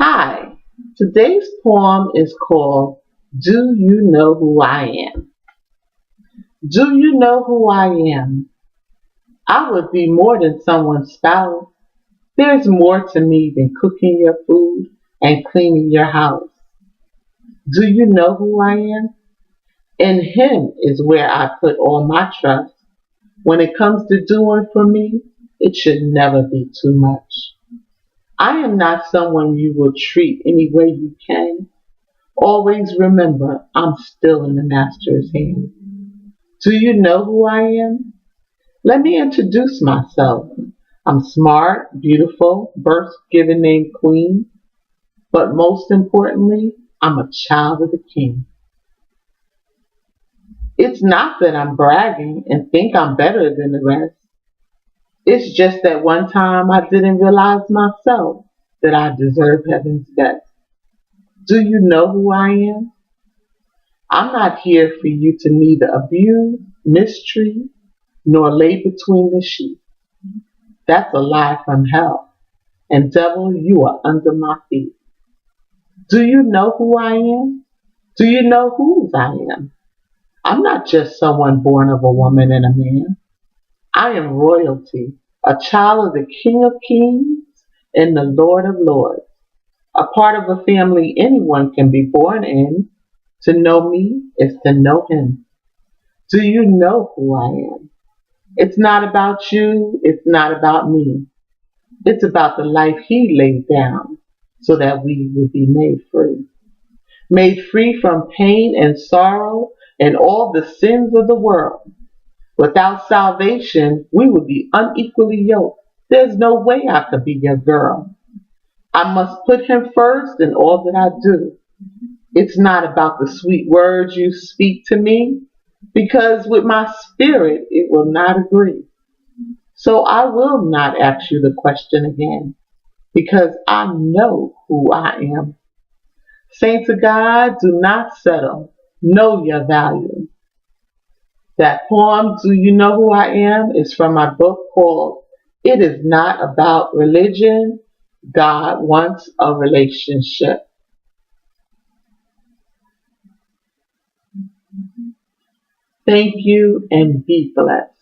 Hi, today's poem is called Do You Know Who I Am? Do you know who I am? I would be more than someone's spouse. There's more to me than cooking your food and cleaning your house. Do you know who I am? In Him is where I put all my trust. When it comes to doing for me, it should never be too much. I am not someone you will treat any way you can. Always remember, I'm still in the Master's hand. Do you know who I am? Let me introduce myself. I'm smart, beautiful, birth-given named Queen, but most importantly, I'm a child of the King. It's not that I'm bragging and think I'm better than the rest. It's just that one time I didn't realize myself that I deserve heaven's best. Do you know who I am? I'm not here for you to neither abuse, mistreat, nor lay between the sheets. That's a lie from hell. And devil, you are under my feet. Do you know who I am? Do you know whose I am? I'm not just someone born of a woman and a man. I am royalty, a child of the King of Kings and the Lord of Lords, a part of a family anyone can be born in. To know me is to know Him. Do you know who I am? It's not about you, it's not about me. It's about the life He laid down so that we would be made free. Made free from pain and sorrow and all the sins of the world. Without salvation, we would be unequally yoked. There's no way I could be your girl. I must put Him first in all that I do. It's not about the sweet words you speak to me, because with my spirit it will not agree. So I will not ask you the question again, because I know who I am. Saints of God, do not settle. Know your value. That poem, Do You Know Who I Am, is from my book called It Is Not About Religion. God Wants a Relationship. Thank you and be blessed.